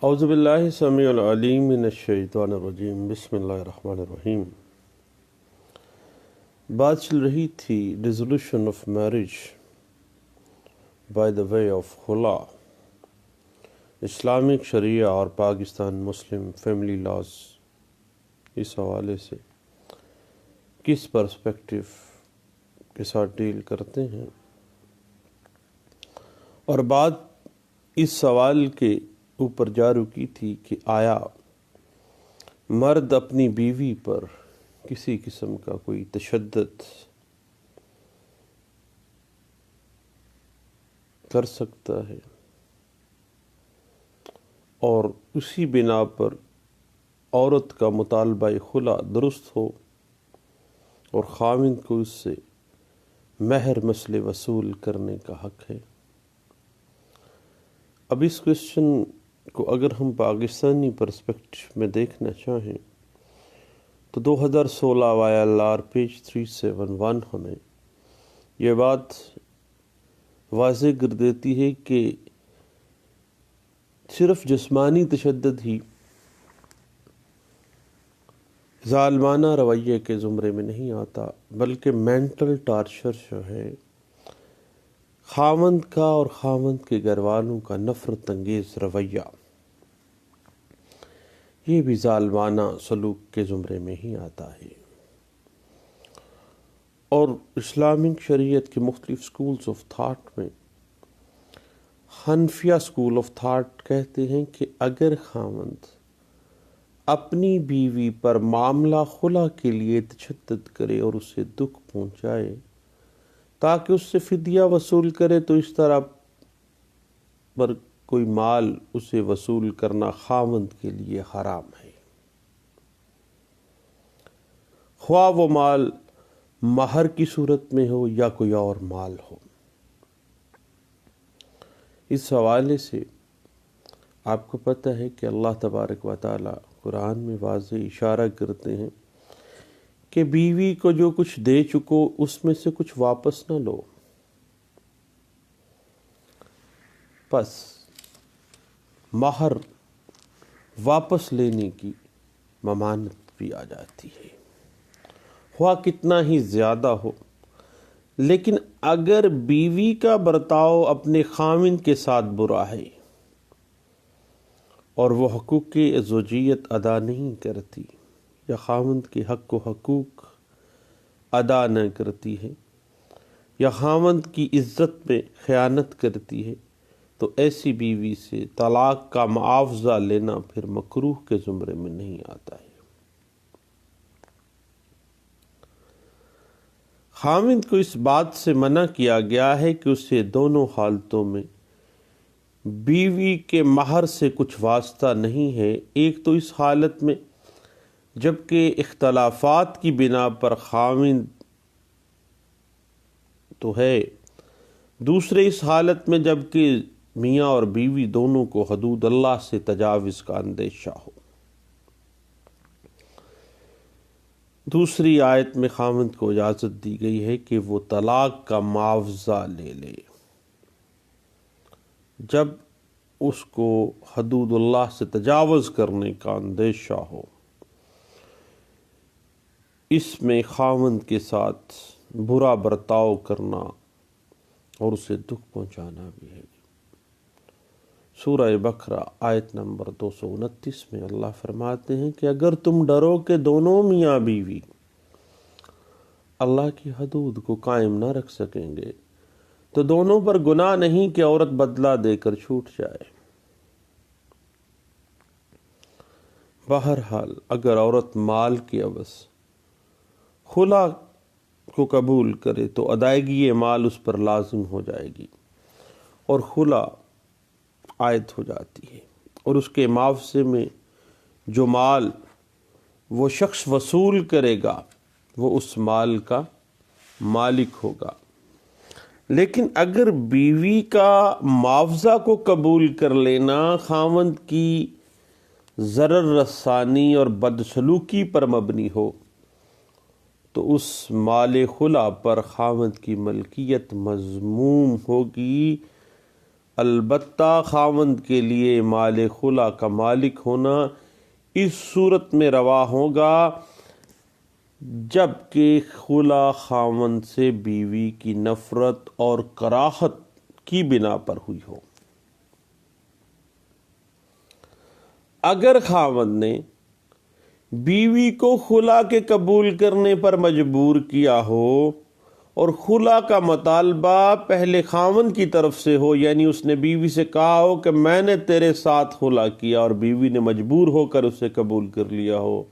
اعوذ باللہ السمیع العلیم من الشیطان الرجیم، بسم اللہ الرحمن الرحیم۔ بات چل رہی تھی resolution of marriage by the way of خلا، اسلامک شریعہ اور پاکستان مسلم فیملی لاز، اس حوالے سے کس پرسپیکٹو کے ساتھ ڈیل کرتے ہیں، اور بات اس سوال کے اوپر جا رکی تھی کہ آیا مرد اپنی بیوی پر کسی قسم کا کوئی تشدد کر سکتا ہے اور اسی بنا پر عورت کا مطالبہ خلا درست ہو اور خاوند کو اس سے مہر مثل وصول کرنے کا حق ہے۔ اب اس کوشچن کو اگر ہم پاکستانی پرسپیکٹو میں دیکھنا چاہیں تو 2016 YLR پیج 371 ہمیں یہ بات واضح کر دیتی ہے کہ صرف جسمانی تشدد ہی ظالمانہ رویے کے زمرے میں نہیں آتا، بلکہ مینٹل ٹارچر جو ہے خاوند کا اور خاوند کے گھر والوں کا نفرت انگیز رویہ، یہ بھی ظالمانہ سلوک کے زمرے میں ہی آتا ہے۔ اور اسلامک شریعت کے مختلف سکولز آف تھاٹ میں حنفیہ سکول آف تھاٹ کہتے ہیں کہ اگر خاوند اپنی بیوی پر معاملہ خلا کے لیے تشدد کرے اور اسے دکھ پہنچائے تاکہ اس سے فدیہ وصول کرے، تو اس طرح پر کوئی مال اسے وصول کرنا خاوند کے لیے حرام ہے، خواہ وہ مال مہر کی صورت میں ہو یا کوئی اور مال ہو۔ اس حوالے سے آپ کو پتہ ہے کہ اللہ تبارک و تعالی قرآن میں واضح اشارہ کرتے ہیں کہ بیوی کو جو کچھ دے چکو اس میں سے کچھ واپس نہ لو، پس مہر واپس لینے کی ممانعت بھی آ جاتی ہے، خواہ کتنا ہی زیادہ ہو۔ لیکن اگر بیوی کا برتاؤ اپنے خاوند کے ساتھ برا ہے اور وہ حقوق زوجیت ادا نہیں کرتی یا خاوند کے حق و حقوق ادا نہ کرتی ہے یا خاوند کی عزت میں خیانت کرتی ہے، تو ایسی بیوی سے طلاق کا معاوضہ لینا پھر مکروہ کے زمرے میں نہیں آتا ہے۔ خاوند کو اس بات سے منع کیا گیا ہے کہ اسے دونوں حالتوں میں بیوی کے مہر سے کچھ واسطہ نہیں ہے، ایک تو اس حالت میں جبکہ اختلافات کی بنا پر خاوند تو ہے، دوسرے اس حالت میں جبکہ میاں اور بیوی دونوں کو حدود اللہ سے تجاوز کا اندیشہ ہو۔ دوسری آیت میں خاوند کو اجازت دی گئی ہے کہ وہ طلاق کا معاوضہ لے لے جب اس کو حدود اللہ سے تجاوز کرنے کا اندیشہ ہو۔ اس میں خاوند کے ساتھ برا برتاؤ کرنا اور اسے دکھ پہنچانا بھی ہے۔ سورہ بقرہ آیت نمبر 229 میں اللہ فرماتے ہیں کہ اگر تم ڈرو کہ دونوں میاں بیوی اللہ کی حدود کو قائم نہ رکھ سکیں گے تو دونوں پر گناہ نہیں کہ عورت بدلہ دے کر چھوٹ جائے۔ بہرحال اگر عورت مال کے عوض خلا کو قبول کرے تو ادائیگی یہ مال اس پر لازم ہو جائے گی اور خلا عائد ہو جاتی ہے، اور اس کے معاوضے میں جو مال وہ شخص وصول کرے گا وہ اس مال کا مالک ہوگا۔ لیکن اگر بیوی کا معاوضہ کو قبول کر لینا خاوند کی ضرر رسانی اور بدسلوکی پر مبنی ہو تو اس مال خلا پر خاوند کی ملکیت مضموم ہوگی البتہ خاوند کے لیے مال خلا کا مالک ہونا اس صورت میں روا ہوگا جب کہ خلا خاوند سے بیوی کی نفرت اور کراہت کی بنا پر ہوئی ہو۔ اگر خاوند نے بیوی کو خلا کے قبول کرنے پر مجبور کیا ہو اور خلا کا مطالبہ پہلے خاوند کی طرف سے ہو، یعنی اس نے بیوی سے کہا ہو کہ میں نے تیرے ساتھ خلا کیا اور بیوی نے مجبور ہو کر اسے قبول کر لیا ہو،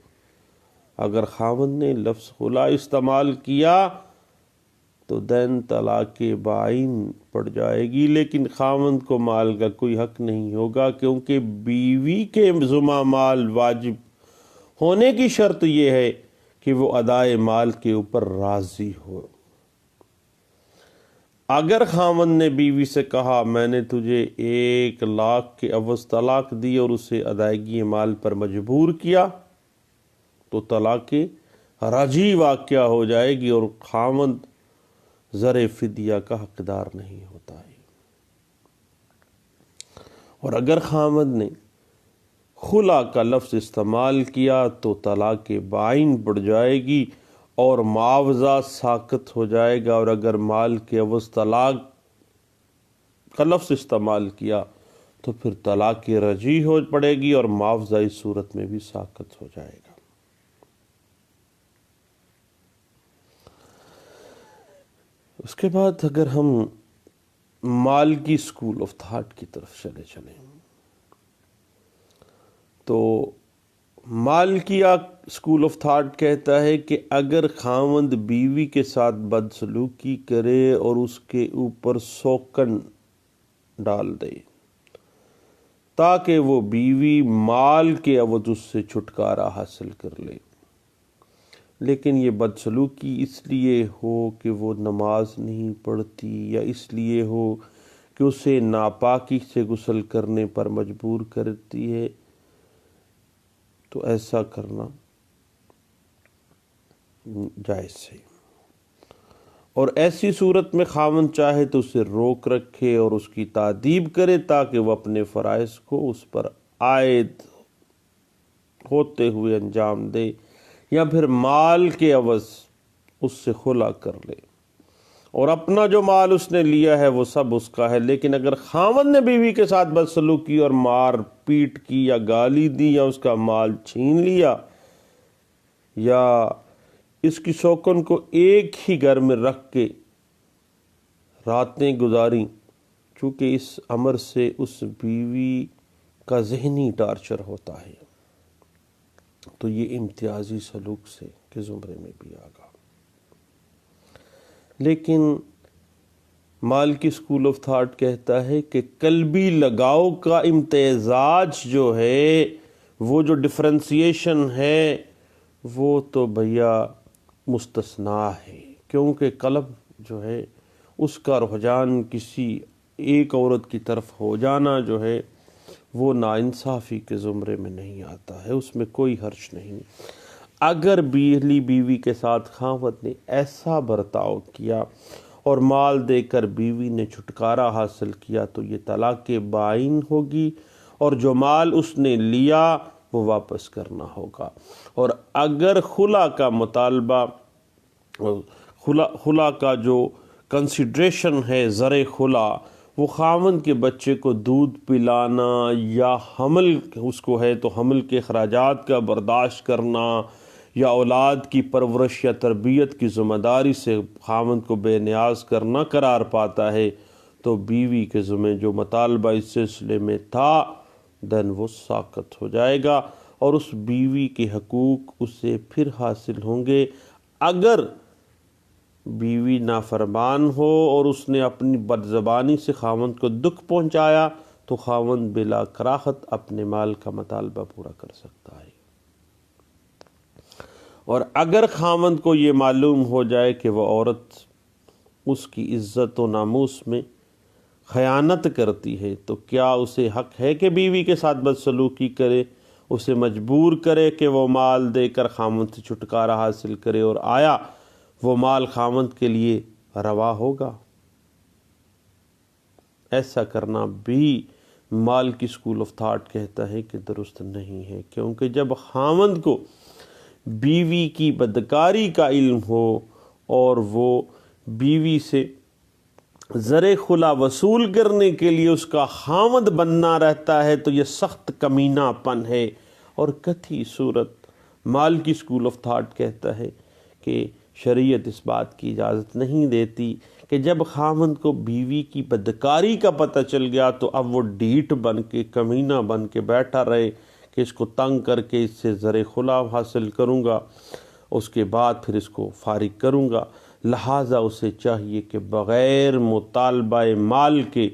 اگر خاوند نے لفظ خلا استعمال کیا تو دین طلاق بائن پڑ جائے گی، لیکن خاوند کو مال کا کوئی حق نہیں ہوگا، کیونکہ بیوی کے ذمہ مال واجب ہونے کی شرط یہ ہے کہ وہ ادائے مال کے اوپر راضی ہو۔ اگر خاوند نے بیوی سے کہا میں نے تجھے 1,00,000 کے عوض طلاق دی اور اسے ادائیگی مال پر مجبور کیا تو طلاق رجعی واقع ہو جائے گی اور خاوند زر فدیہ کا حقدار نہیں ہوتا ہے۔ اور اگر خاوند نے خلا کا لفظ استعمال کیا تو طلاق بائن پڑ جائے گی اور معاوضہ ساقط ہو جائے گا، اور اگر مال کے عوض طلاق کا لفظ استعمال کیا تو پھر طلاق رجعی ہو پڑے گی اور معاوضہ اس صورت میں بھی ساقط ہو جائے گا۔ اس کے بعد اگر ہم مال کی اسکول آف تھاٹ کی طرف چلیں تو مالکیہ اسکول آف تھاٹ کہتا ہے کہ اگر خاوند بیوی کے ساتھ بدسلوکی کرے اور اس کے اوپر سوکن ڈال دے تاکہ وہ بیوی مال کے عوض اس سے چھٹکارا حاصل کر لے، لیکن یہ بدسلوکی اس لیے ہو کہ وہ نماز نہیں پڑھتی یا اس لیے ہو کہ اسے ناپاکی سے غسل کرنے پر مجبور کرتی ہے، تو ایسا کرنا جائز ہے۔ اور ایسی صورت میں خاوند چاہے تو اسے روک رکھے اور اس کی تادیب کرے تاکہ وہ اپنے فرائض کو اس پر عائد ہوتے ہوئے انجام دے، یا پھر مال کے عوض اس سے خلا کر لے اور اپنا جو مال اس نے لیا ہے وہ سب اس کا ہے۔ لیکن اگر خاوند نے بیوی کے ساتھ بدسلوکی اور مار پیٹ کی یا گالی دی یا اس کا مال چھین لیا یا اس کی سوکن کو ایک ہی گھر میں رکھ کے راتیں گزاری، چونکہ اس امر سے اس بیوی کا ذہنی ٹارچر ہوتا ہے، تو یہ امتیازی سلوک سے کے زمرے میں بھی آگا۔ لیکن مال کی اسکول آف تھاٹ کہتا ہے کہ قلبی لگاؤ کا امتزاج جو ہے، وہ جو ڈفرینسیشن ہے، وہ تو بھیا مستثنا ہے، کیونکہ قلب جو ہے اس کا رجحان کسی ایک عورت کی طرف ہو جانا جو ہے وہ ناانصافی کے زمرے میں نہیں آتا ہے، اس میں کوئی حرج نہیں۔ اگر بیوی کے ساتھ خاوند نے ایسا برتاؤ کیا اور مال دے کر بیوی نے چھٹکارا حاصل کیا تو یہ طلاق بائن ہوگی اور جو مال اس نے لیا وہ واپس کرنا ہوگا۔ اور اگر خلا کا مطالبہ، خلا کا جو کنسیڈریشن ہے زر خلا، وہ خاوند کے بچے کو دودھ پلانا یا حمل اس کو ہے تو حمل کے اخراجات کا برداشت کرنا یا اولاد کی پرورش یا تربیت کی ذمہ داری سے خاوند کو بے نیاز کرنا قرار پاتا ہے، تو بیوی کے ذمہ جو مطالبہ اس سلسلے میں تھا دن وہ ساقط ہو جائے گا اور اس بیوی کے حقوق اسے پھر حاصل ہوں گے۔ اگر بیوی نافرمان ہو اور اس نے اپنی بدزبانی سے خاوند کو دکھ پہنچایا تو خاوند بلا کراہت اپنے مال کا مطالبہ پورا کر سکتا ہے۔ اور اگر خاوند کو یہ معلوم ہو جائے کہ وہ عورت اس کی عزت و ناموس میں خیانت کرتی ہے تو کیا اسے حق ہے کہ بیوی کے ساتھ بدسلوکی کرے، اسے مجبور کرے کہ وہ مال دے کر خاوند سے چھٹکارا حاصل کرے؟ اور آیا وہ مال خاوند کے لیے روا ہوگا؟ ایسا کرنا بھی مال کی اسکول آف تھاٹ کہتا ہے کہ درست نہیں ہے، کیونکہ جب خاوند کو بیوی کی بدکاری کا علم ہو اور وہ بیوی سے زر خلا وصول کرنے کے لیے اس کا خاوند بننا رہتا ہے تو یہ سخت کمینہ پن ہے، اور کتھی صورت مال کی اسکول آف تھاٹ کہتا ہے کہ شریعت اس بات کی اجازت نہیں دیتی کہ جب خاوند کو بیوی کی بدکاری کا پتہ چل گیا تو اب وہ ڈھیٹ بن کے کمینہ بن کے بیٹھا رہے کہ اس کو تنگ کر کے اس سے زر خلا حاصل کروں گا، اس کے بعد پھر اس کو فارغ کروں گا۔ لہٰذا اسے چاہیے کہ بغیر مطالبہ مال کے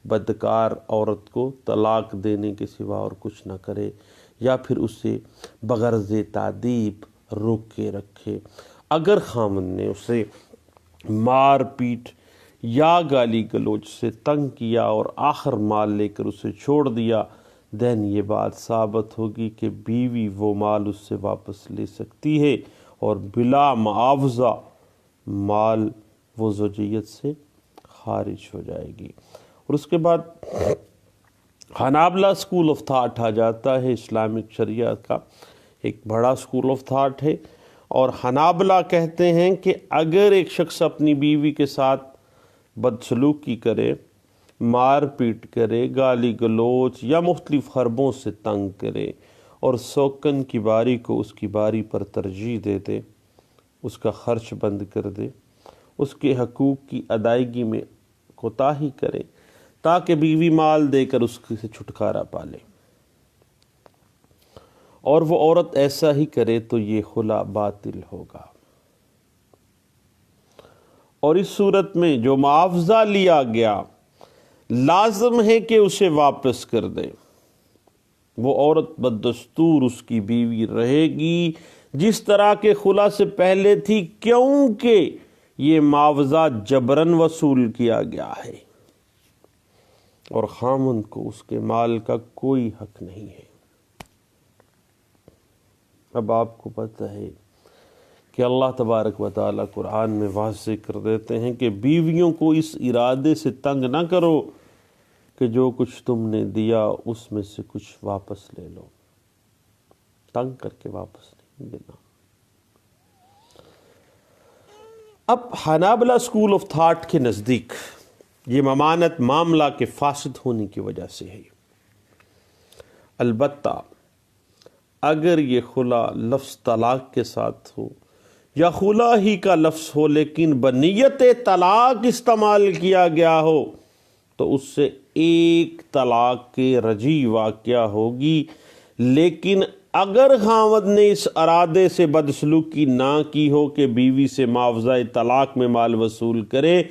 بدکار عورت کو طلاق دینے کے سوا اور کچھ نہ کرے، یا پھر اسے بغرض تعذیب روک کے رکھے۔ اگر خامن نے اسے مار پیٹ یا گالی گلوچ سے تنگ کیا اور آخر مال لے کر اسے چھوڑ دیا، دین یہ بات ثابت ہوگی کہ بیوی وہ مال اس سے واپس لے سکتی ہے اور بلا معاوضہ مال وہ زوجیت سے خارج ہو جائے گی۔ اور اس کے بعد حنابلہ اسکول آف تھاٹ آ جاتا ہے، اسلامک شریعت کا ایک بڑا اسکول آف تھاٹ ہے، اور حنابلہ کہتے ہیں کہ اگر ایک شخص اپنی بیوی کے ساتھ بدسلوکی کرے، مار پیٹ کرے، گالی گلوچ یا مختلف حربوں سے تنگ کرے اور سوکن کی باری کو اس کی باری پر ترجیح دے دے، اس کا خرچ بند کر دے، اس کے حقوق کی ادائیگی میں کوتاہی کرے تاکہ بیوی مال دے کر اس سے چھٹکارا پالے، اور وہ عورت ایسا ہی کرے تو یہ خلا باطل ہوگا۔ اور اس صورت میں جو معاوضہ لیا گیا لازم ہے کہ اسے واپس کر دے۔ وہ عورت بدستور اس کی بیوی رہے گی جس طرح کے خلا سے پہلے تھی، کیونکہ یہ معاوضہ جبراً وصول کیا گیا ہے اور خامند کو اس کے مال کا کوئی حق نہیں ہے۔ اب آپ کو پتہ ہے کہ اللہ تبارک و تعالیٰ قرآن میں واضح کر دیتے ہیں کہ بیویوں کو اس ارادے سے تنگ نہ کرو کہ جو کچھ تم نے دیا اس میں سے کچھ واپس لے لو، تنگ کر کے واپس نہیں دینا۔ اب حنابلہ اسکول آف تھاٹ کے نزدیک یہ ممانت معاملہ کے فاسد ہونے کی وجہ سے ہے، البتہ اگر یہ خلا لفظ طلاق کے ساتھ ہو یا خلا ہی کا لفظ ہو لیکن بنیت طلاق استعمال کیا گیا ہو تو اس سے ایک طلاق کے رجی واقعہ ہوگی، لیکن اگر خاوند نے اس ارادے سے بدسلوکی نہ کی ہو کہ بیوی سے معاوضہ طلاق میں مال وصول کرے،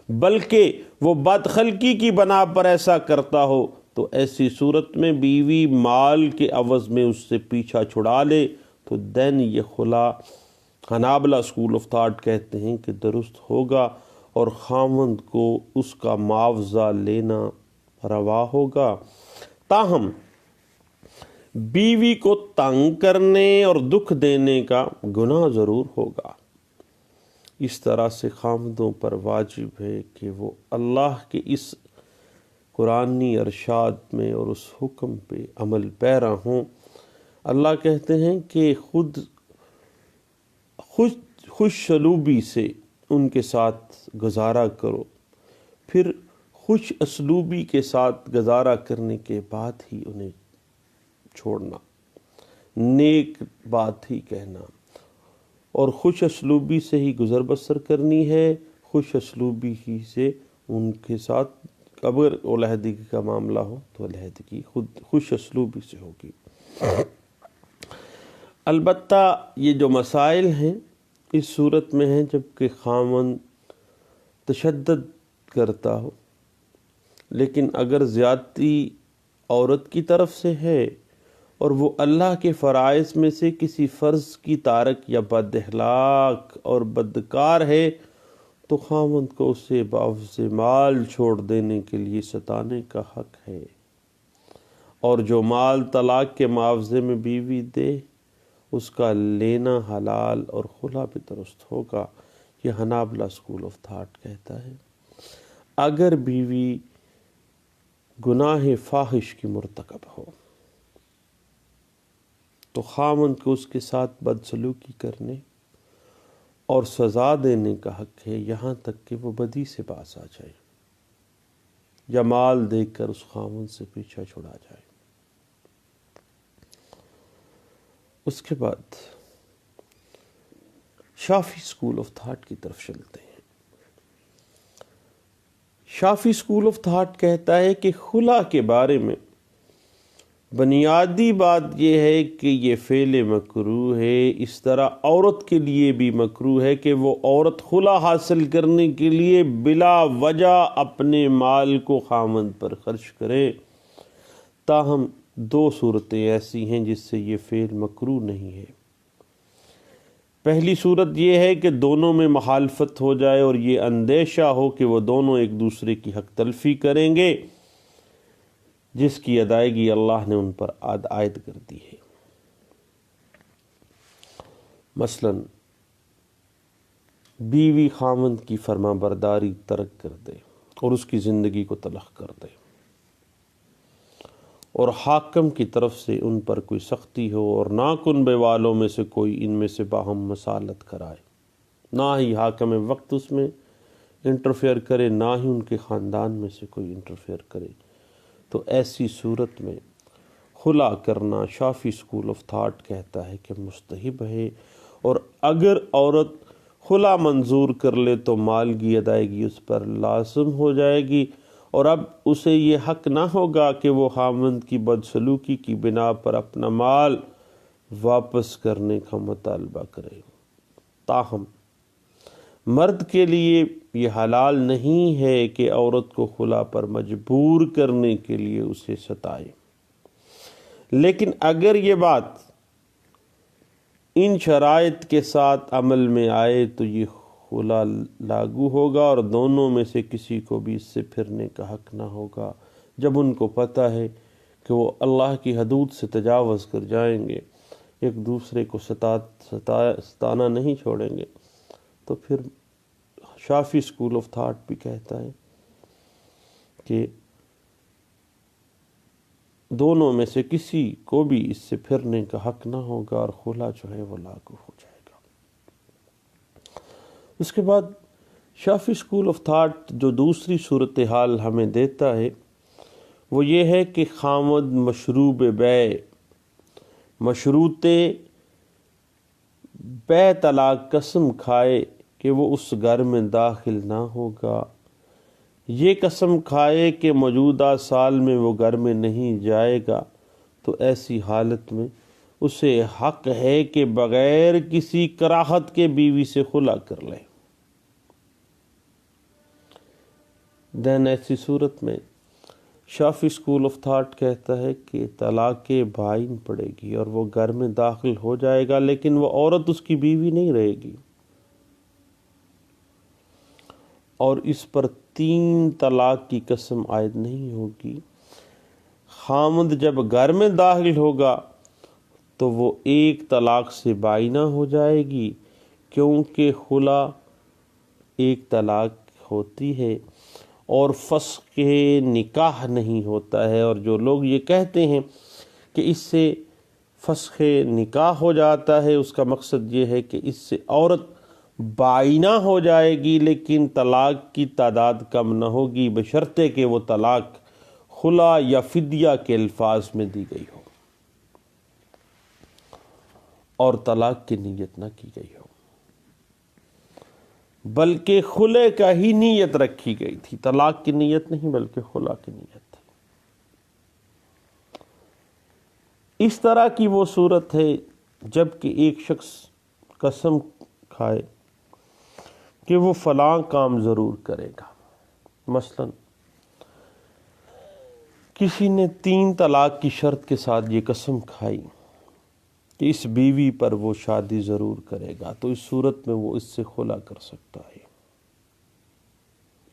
بلکہ وہ بدخلقی کی بنا پر ایسا کرتا ہو، تو ایسی صورت میں بیوی مال کے عوض میں اس سے پیچھا چھڑا لے تو دین یہ خلا حنابلہ اسکول آف تھاٹ کہتے ہیں کہ درست ہوگا اور خاوند کو اس کا معاوضہ لینا روا ہوگا۔ تاہم بیوی کو تنگ کرنے اور دکھ دینے کا گناہ ضرور ہوگا۔ اس طرح سے خاوندوں پر واجب ہے کہ وہ اللہ کے اس قرآنی ارشاد میں اور اس حکم پہ عمل پیرا ہوں۔ اللہ کہتے ہیں کہ خود خوش سلوبی سے ان کے ساتھ گزارا کرو، پھر خوش اسلوبی کے ساتھ گزارا کرنے کے بعد ہی انہیں چھوڑنا، نیک بات ہی کہنا، اور خوش اسلوبی سے ہی گزر بسر کرنی ہے، خوش اسلوبی ہی سے ان کے ساتھ اگر علیحدگی کا معاملہ ہو تو علیحدگی خود خوش اسلوبی سے ہوگی۔ البتہ یہ جو مسائل ہیں اس صورت میں ہیں جب کہ خاوند تشدد کرتا ہو، لیکن اگر زیادتی عورت کی طرف سے ہے اور وہ اللہ کے فرائض میں سے کسی فرض کی تارک یا بد اخلاق اور بدکار ہے تو خاوند کو اسے بعوض مال چھوڑ دینے کے لیے ستانے کا حق ہے، اور جو مال طلاق کے معاوضے میں بیوی دے اس کا لینا حلال اور خلا بھی درست ہوگا۔ یہ حنابلہ اسکول آف تھاٹ کہتا ہے۔ اگر بیوی گناہ فاحش کی مرتکب ہو تو خاوند کو اس کے ساتھ بدسلوکی کرنے اور سزا دینے کا حق ہے، یہاں تک کہ وہ بدی سے باز آ جائے یا مال دے کر اس خاوند سے پیچھا چھڑا جائے۔ اس کے بعد شافی اسکول آف تھاٹ کی طرف چلتے ہیں۔ شافی اسکول آف تھاٹ کہتا ہے کہ خلا کے بارے میں بنیادی بات یہ ہے کہ یہ فعل مکروہ ہے، اس طرح عورت کے لیے بھی مکروہ ہے کہ وہ عورت خلا حاصل کرنے کے لیے بلا وجہ اپنے مال کو خاوند پر خرچ کرے۔ تاہم دو صورتیں ایسی ہیں جس سے یہ فعل مکروہ نہیں ہے۔ پہلی صورت یہ ہے کہ دونوں میں مخالفت ہو جائے اور یہ اندیشہ ہو کہ وہ دونوں ایک دوسرے کی حق تلفی کریں گے، جس کی ادائیگی اللہ نے ان پر عائد کر دی ہے۔ مثلا بیوی خاوند کی فرما برداری ترک کر دے اور اس کی زندگی کو تلخ کر دے، اور حاکم کی طرف سے ان پر کوئی سختی ہو اور نہ کنبے والوں میں سے کوئی ان میں سے باہم مسالت کرائے، نہ ہی حاکم وقت اس میں انٹرفیئر کرے، نہ ہی ان کے خاندان میں سے کوئی انٹرفیئر کرے، تو ایسی صورت میں خلا کرنا شافی اسکول آف تھاٹ کہتا ہے کہ مستحب ہے، اور اگر عورت خلا منظور کر لے تو مال کی ادائیگی اس پر لازم ہو جائے گی، اور اب اسے یہ حق نہ ہوگا کہ وہ خاوند کی بدسلوکی کی بنا پر اپنا مال واپس کرنے کا مطالبہ کرے۔ تاہم مرد کے لیے یہ حلال نہیں ہے کہ عورت کو خلا پر مجبور کرنے کے لیے اسے ستائے، لیکن اگر یہ بات ان شرائط کے ساتھ عمل میں آئے تو یہ خلا لاگو ہوگا، اور دونوں میں سے کسی کو بھی اس سے پھرنے کا حق نہ ہوگا جب ان کو پتہ ہے کہ وہ اللہ کی حدود سے تجاوز کر جائیں گے، ایک دوسرے کو ستانا نہیں چھوڑیں گے۔ تو پھر شافی اسکول آف تھاٹ بھی کہتا ہے کہ دونوں میں سے کسی کو بھی اس سے پھرنے کا حق نہ ہوگا اور خلا جو ہے وہ لاگو ہو جائے گا۔ اس کے بعد شافی اسکول آف تھاٹ جو دوسری صورتحال ہمیں دیتا ہے وہ یہ ہے کہ خاوند مشروب بیع، مشروط بیع طلاق قسم کھائے کہ وہ اس گھر میں داخل نہ ہوگا، یہ قسم کھائے کہ موجودہ سال میں وہ گھر میں نہیں جائے گا، تو ایسی حالت میں اسے حق ہے کہ بغیر کسی کراہت کے بیوی سے خلا کر لے۔ ایسی صورت میں شافی اسکول آف تھاٹ کہتا ہے کہ طلاق بائن پڑے گی اور وہ گھر میں داخل ہو جائے گا، لیکن وہ عورت اس کی بیوی نہیں رہے گی، اور اس پر 3 طلاق کی قسم عائد نہیں ہوگی۔ خاوند جب گھر میں داخل ہوگا تو وہ 1 طلاق سے بائنہ ہو جائے گی، کیونکہ خلا 1 طلاق ہوتی ہے اور فسخ نکاح نہیں ہوتا ہے، اور جو لوگ یہ کہتے ہیں کہ اس سے فسخ نکاح ہو جاتا ہے، اس کا مقصد یہ ہے کہ اس سے عورت بائنہ ہو جائے گی لیکن طلاق کی تعداد کم نہ ہوگی، بشرطے کہ وہ طلاق خلا یا فدیہ کے الفاظ میں دی گئی ہو اور طلاق کی نیت نہ کی گئی ہو، بلکہ خلے کا ہی نیت رکھی گئی تھی، طلاق کی نیت نہیں بلکہ خلا کی نیت تھی۔ اس طرح کی وہ صورت ہے جب کہ ایک شخص قسم کھائے کہ وہ فلاں کام ضرور کرے گا، مثلا کسی نے 3 طلاق کی شرط کے ساتھ یہ قسم کھائی کہ اس بیوی پر وہ شادی ضرور کرے گا، تو اس صورت میں وہ اس سے خلا کر سکتا ہے۔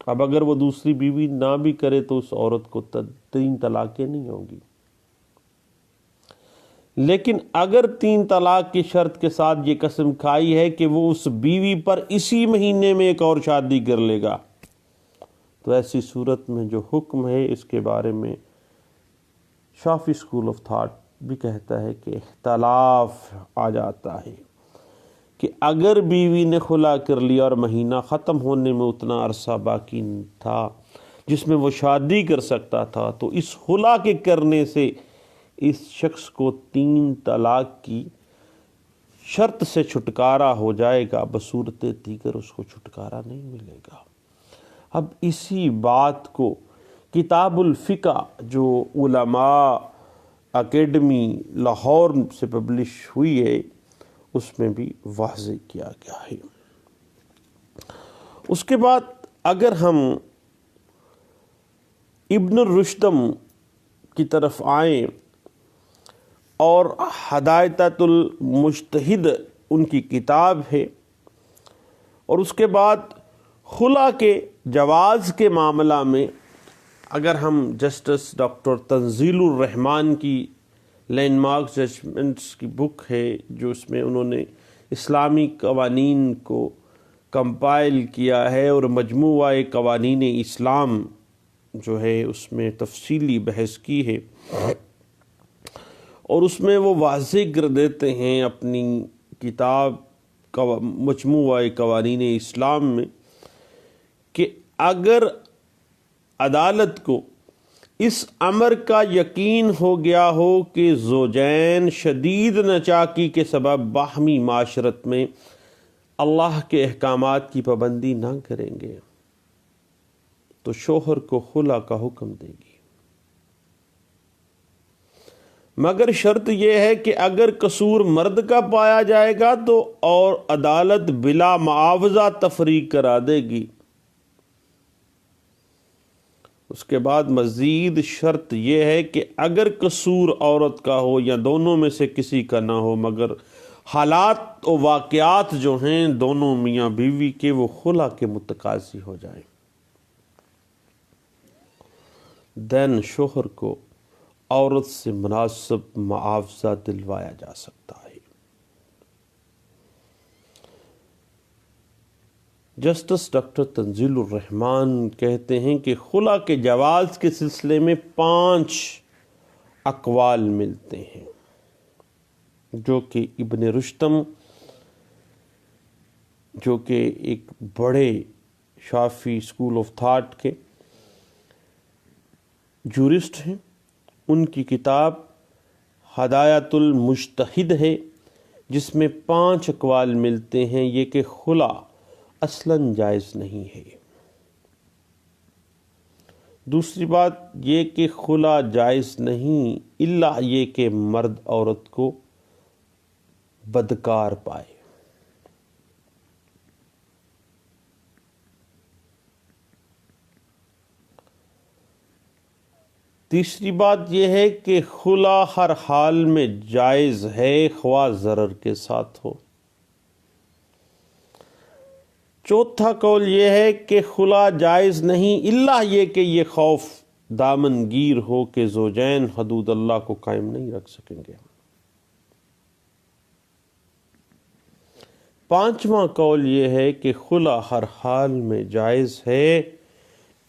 اب اگر وہ دوسری بیوی نہ بھی کرے تو اس عورت کو 3 طلاقیں نہیں ہوں گی، لیکن اگر 3 طلاق کی شرط کے ساتھ یہ قسم کھائی ہے کہ وہ اس بیوی پر اسی مہینے میں ایک اور شادی کر لے گا، تو ایسی صورت میں جو حکم ہے اس کے بارے میں شافی اسکول آف تھاٹ بھی کہتا ہے کہ اختلاف آ جاتا ہے کہ اگر بیوی نے خلا کر لیا اور مہینہ ختم ہونے میں اتنا عرصہ باقی تھا جس میں وہ شادی کر سکتا تھا، تو اس خلا کے کرنے سے اس شخص کو 3 طلاق کی شرط سے چھٹکارا ہو جائے گا، بصورت دیگر اس کو چھٹکارا نہیں ملے گا۔ اب اسی بات کو کتاب الفقہ جو علماء اکیڈمی لاہور سے پبلش ہوئی ہے اس میں بھی واضح کیا گیا ہے۔ اس کے بعد اگر ہم ابن الرشدم کی طرف آئیں اور ہدایۃ المجتہد ان کی کتاب ہے، اور اس کے بعد خلا کے جواز کے معاملہ میں اگر ہم جسٹس ڈاکٹر تنزیل الرحمن کی لینڈ مارک ججمنٹس کی بک ہے جو اس میں انہوں نے اسلامی قوانین کو کمپائل کیا ہے اور مجموعہ قوانین اسلام جو ہے اس میں تفصیلی بحث کی ہے، اور اس میں وہ واضح کر دیتے ہیں اپنی کتاب مجموعہ قوانین اسلام میں کہ اگر عدالت کو اس امر کا یقین ہو گیا ہو کہ زوجین شدید ناچاکی کے سبب باہمی معاشرت میں اللہ کے احکامات کی پابندی نہ کریں گے تو شوہر کو خلا کا حکم دے گی، مگر شرط یہ ہے کہ اگر قصور مرد کا پایا جائے گا تو اور عدالت بلا معاوضہ تفریق کرا دے گی۔ اس کے بعد مزید شرط یہ ہے کہ اگر قصور عورت کا ہو یا دونوں میں سے کسی کا نہ ہو مگر حالات و واقعات جو ہیں دونوں میاں بیوی کے وہ خلا کے متقاضی ہو جائیں، دین شوہر کو عورت سے مناسب معاوضہ دلوایا جا سکتا ہے۔ جسٹس ڈاکٹر تنزیل الرحمن کہتے ہیں کہ خلا کے جواز کے سلسلے میں 5 اقوال ملتے ہیں جو کہ ابن رشدم جو کہ ایک بڑے شافی اسکول آف تھاٹ کے جورسٹ ہیں، ان کی کتاب ہدایۃ المجتہد ہے جس میں 5 اقوال ملتے ہیں یہ کہ خلا اصلاً جائز نہیں ہے۔ دوسری بات یہ کہ خلا جائز نہیں الا یہ کہ مرد عورت کو بدکار پائے۔ تیسری بات یہ ہے کہ خلا ہر حال میں جائز ہے خواہ ضرر کے ساتھ ہو۔ چوتھا قول یہ ہے کہ خلا جائز نہیں الا یہ کہ یہ خوف دامن گیر ہو کہ زوجین حدود اللہ کو قائم نہیں رکھ سکیں گے۔ 5واں قول یہ ہے کہ خلا ہر حال میں جائز ہے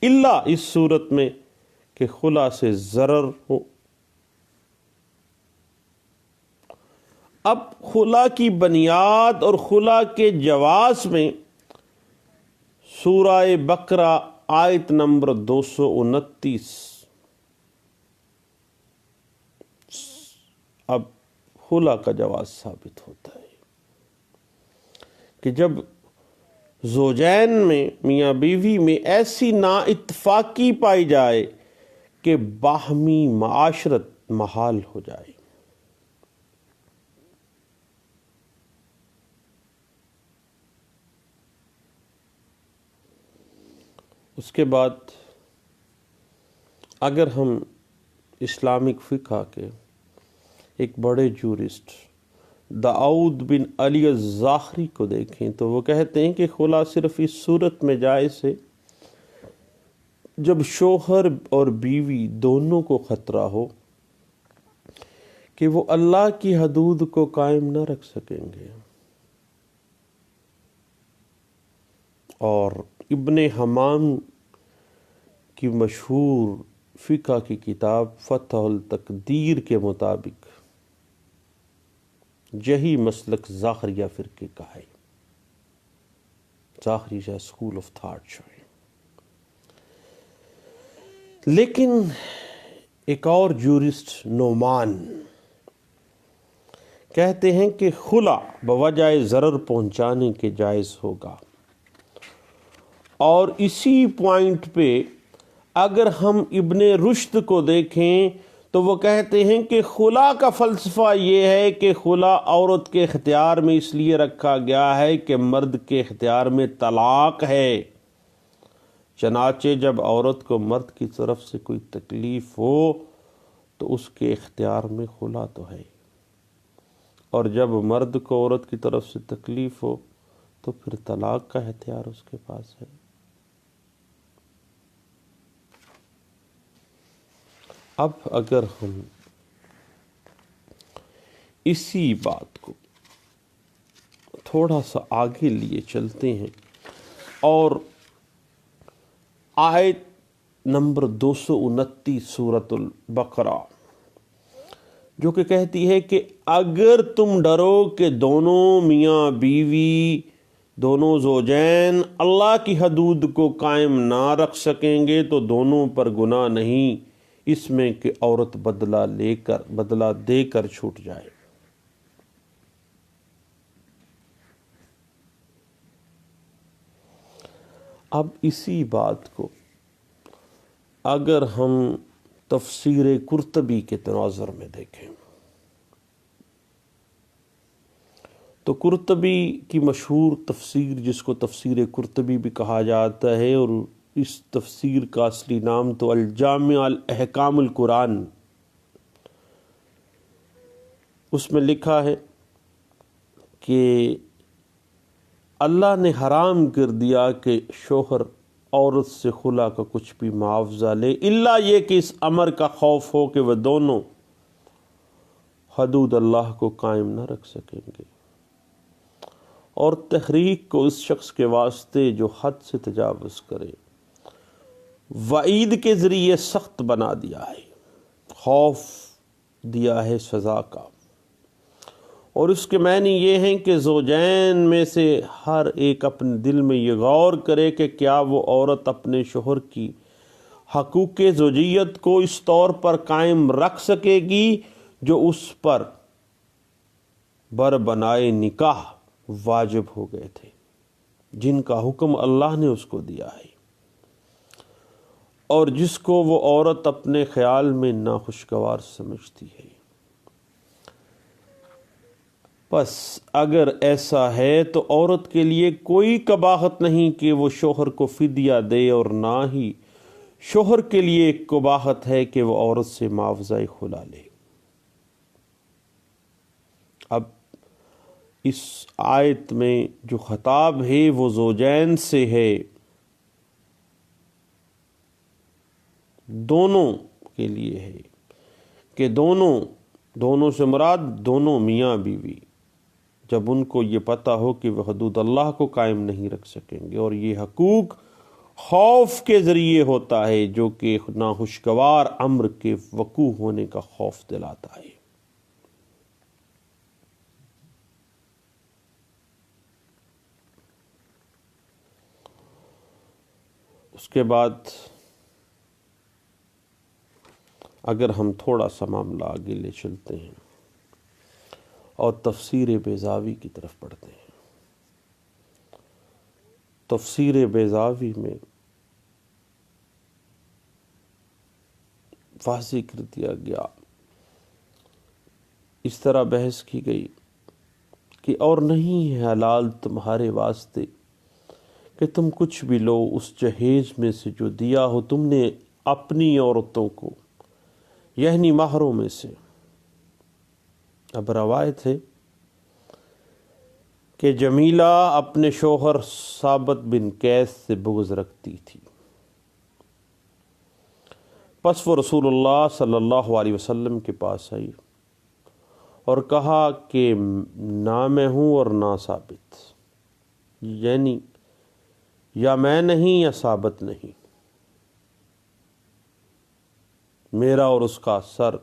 الا اس صورت میں کہ خلا سے ضرر ہو۔ اب خلا کی بنیاد اور خلا کے جواز میں سورہ بقرہ آیت نمبر 229 اب خلا کا جواز ثابت ہوتا ہے کہ جب زوجین میں میاں بیوی میں ایسی نا اتفاقی پائی جائے کہ باہمی معاشرت محال ہو جائے۔ اس کے بعد اگر ہم اسلامک فقہ کے ایک بڑے جورسٹ داؤد بن علی الظاہری کو دیکھیں تو وہ کہتے ہیں کہ خلا صرف اس صورت میں جائز ہے جب شوہر اور بیوی دونوں کو خطرہ ہو کہ وہ اللہ کی حدود کو قائم نہ رکھ سکیں گے۔ اور ابن حمام کی مشہور فقہ کی کتاب فتح التقدیر کے مطابق یہی مسلک ظاہریہ فرقے کا ہے، ظاہریہ اسکول آف تھاٹ جو ہے۔ لیکن ایک اور جورسٹ نعمان کہتے ہیں کہ خلا بوجہ ضرر پہنچانے کے جائز ہوگا، اور اسی پوائنٹ پہ اگر ہم ابن رشد کو دیکھیں تو وہ کہتے ہیں کہ خلا کا فلسفہ یہ ہے کہ خلا عورت کے اختیار میں اس لیے رکھا گیا ہے کہ مرد کے اختیار میں طلاق ہے، چنانچہ جب عورت کو مرد کی طرف سے کوئی تکلیف ہو تو اس کے اختیار میں خلا تو ہے، اور جب مرد کو عورت کی طرف سے تکلیف ہو تو پھر طلاق کا اختیار اس کے پاس ہے۔ اب اگر ہم اسی بات کو تھوڑا سا آگے لیے چلتے ہیں اور آیت نمبر 229 سورۃ البقرہ جو کہ کہتی ہے کہ اگر تم ڈرو کہ دونوں میاں بیوی، دونوں زوجین اللہ کی حدود کو قائم نہ رکھ سکیں گے تو دونوں پر گناہ نہیں اس میں کہ عورت بدلہ دے کر چھوٹ جائے۔ اب اسی بات کو اگر ہم تفسیر قرطبی کے تناظر میں دیکھیں تو قرطبی کی مشہور تفسیر، جس کو تفسیر قرطبی بھی کہا جاتا ہے، اور اس تفسیر کا اصلی نام تو الجامع الاحکام القرآن، اس میں لکھا ہے کہ اللہ نے حرام کر دیا کہ شوہر عورت سے خلا کا کچھ بھی معاوضہ لے، الا یہ کہ اس امر کا خوف ہو کہ وہ دونوں حدود اللہ کو قائم نہ رکھ سکیں گے، اور تحریک کو اس شخص کے واسطے جو حد سے تجاوز کرے وعید کے ذریعے سخت بنا دیا ہے، خوف دیا ہے سزا کا، اور اس کے معنی یہ ہیں کہ زوجین میں سے ہر ایک اپنے دل میں یہ غور کرے کہ کیا وہ عورت اپنے شوہر کی حقوق زوجیت کو اس طور پر قائم رکھ سکے گی جو اس پر بربنائے نکاح واجب ہو گئے تھے، جن کا حکم اللہ نے اس کو دیا ہے، اور جس کو وہ عورت اپنے خیال میں ناخوشگوار سمجھتی ہے۔ بس اگر ایسا ہے تو عورت کے لیے کوئی قباحت نہیں کہ وہ شوہر کو فدیہ دے، اور نہ ہی شوہر کے لیے ایک قباحت ہے کہ وہ عورت سے معاوضہ خلا لے۔ اب اس آیت میں جو خطاب ہے وہ زوجین سے ہے، دونوں کے لیے ہے، کہ دونوں سے مراد دونوں میاں بیوی، جب ان کو یہ پتہ ہو کہ وہ حدود اللہ کو قائم نہیں رکھ سکیں گے، اور یہ حقوق خوف کے ذریعے ہوتا ہے جو کہ ناخوشگوار امر کے وقوع ہونے کا خوف دلاتا ہے۔ اس کے بعد اگر ہم تھوڑا سا معاملہ آگے لے چلتے ہیں اور تفسیر بیضاوی کی طرف پڑھتے ہیں، تفسیر بیضاوی میں واضح کر دیا گیا، اس طرح بحث کی گئی کہ اور نہیں ہے حلال تمہارے واسطے کہ تم کچھ بھی لو اس جہیز میں سے جو دیا ہو تم نے اپنی عورتوں کو، یعنی مہروں میں سے۔ اب روایت ہے کہ جمیلہ اپنے شوہر ثابت بن قیس سے بغض رکھتی تھی، پس وہ رسول اللہ صلی اللہ علیہ وسلم کے پاس آئی اور کہا کہ نہ میں ہوں اور نہ ثابت، یعنی یا میں نہیں یا ثابت نہیں۔ میرا اور اس کا سر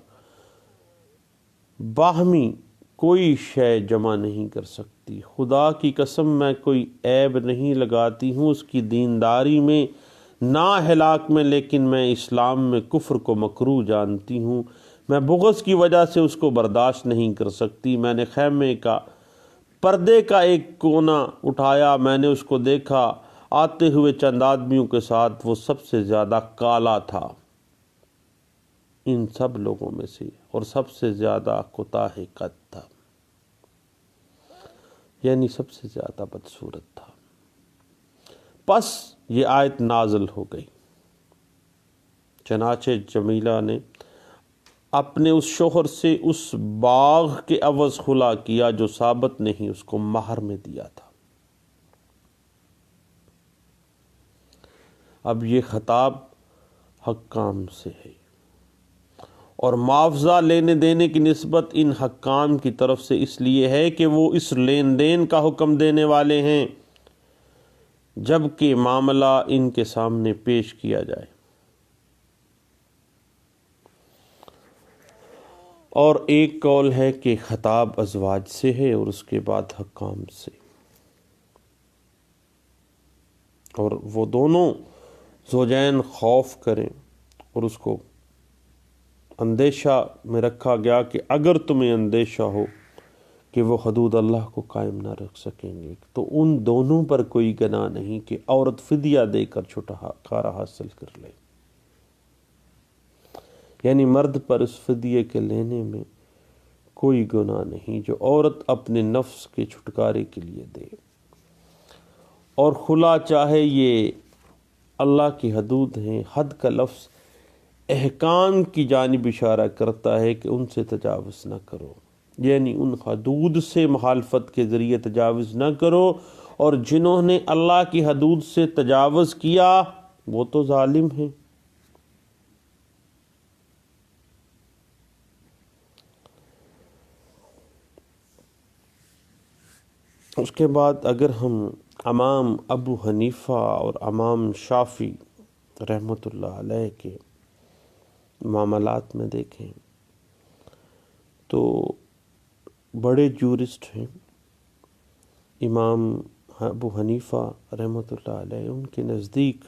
باہمی کوئی شے جمع نہیں کر سکتی۔ خدا کی قسم میں کوئی عیب نہیں لگاتی ہوں اس کی دینداری میں نہ ہلاک میں، لیکن میں اسلام میں کفر کو مکروہ جانتی ہوں۔ میں بغض کی وجہ سے اس کو برداشت نہیں کر سکتی۔ میں نے خیمے کا پردے کا ایک کونا اٹھایا، میں نے اس کو دیکھا آتے ہوئے چند آدمیوں کے ساتھ، وہ سب سے زیادہ کالا تھا ان سب لوگوں میں سے، اور سب سے زیادہ کوتاہ قد تھا، یعنی سب سے زیادہ بدصورت تھا۔ پس یہ آیت نازل ہو گئی، چنانچہ جمیلہ نے اپنے اس شوہر سے اس باغ کے عوض خلا کیا جو ثابت نے ہی اس کو مہر میں دیا تھا۔ اب یہ خطاب حکام سے ہے، اور معاوضہ لینے دینے کی نسبت ان حکام کی طرف سے اس لیے ہے کہ وہ اس لین دین کا حکم دینے والے ہیں جبکہ معاملہ ان کے سامنے پیش کیا جائے۔ اور ایک قول ہے کہ خطاب ازواج سے ہے اور اس کے بعد حکام سے، اور وہ دونوں زوجین خوف کریں، اور اس کو اندیشہ میں رکھا گیا کہ اگر تمہیں اندیشہ ہو کہ وہ حدود اللہ کو قائم نہ رکھ سکیں گے تو ان دونوں پر کوئی گناہ نہیں کہ عورت فدیہ دے کر چھٹکارا حاصل کر لے، یعنی مرد پر اس فدیے کے لینے میں کوئی گناہ نہیں جو عورت اپنے نفس کے چھٹکارے کے لیے دے۔ اور خلا چاہے یہ اللہ کی حدود ہیں، حد کا لفظ احکام کی جانب اشارہ کرتا ہے کہ ان سے تجاوز نہ کرو، یعنی ان حدود سے مخالفت کے ذریعے تجاوز نہ کرو، اور جنہوں نے اللہ کی حدود سے تجاوز کیا وہ تو ظالم ہیں۔ اس کے بعد اگر ہم امام ابو حنیفہ اور امام شافعی رحمۃ اللہ علیہ کے معاملات میں دیکھیں تو بڑے جورسٹ ہیں۔ امام ابو حنیفہ رحمۃ اللہ علیہ، ان کے نزدیک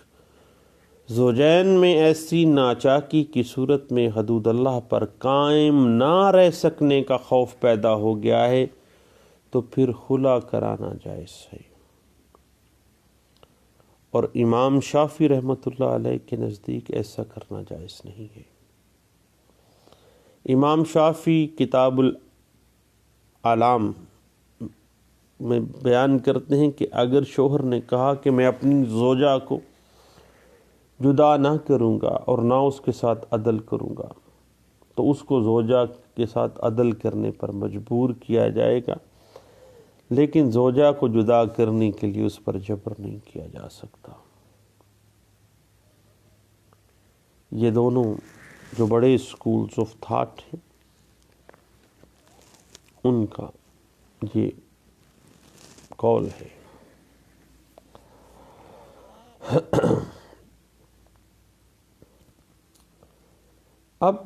زوجین میں ایسی ناچاکی کی صورت میں حدود اللہ پر قائم نہ رہ سکنے کا خوف پیدا ہو گیا ہے تو پھر خلا کرانا جائز ہے، اور امام شافعی رحمۃ اللہ علیہ کے نزدیک ایسا کرنا جائز نہیں ہے۔ امام شافعی کتاب العلام میں بیان کرتے ہیں کہ اگر شوہر نے کہا کہ میں اپنی زوجہ کو جدا نہ کروں گا اور نہ اس کے ساتھ عدل کروں گا تو اس کو زوجہ کے ساتھ عدل کرنے پر مجبور کیا جائے گا، لیکن زوجہ کو جدا کرنے کے لیے اس پر جبر نہیں کیا جا سکتا۔ یہ دونوں جو بڑے اسکولز آف تھاٹ ہیں ان کا یہ قول ہے۔ اب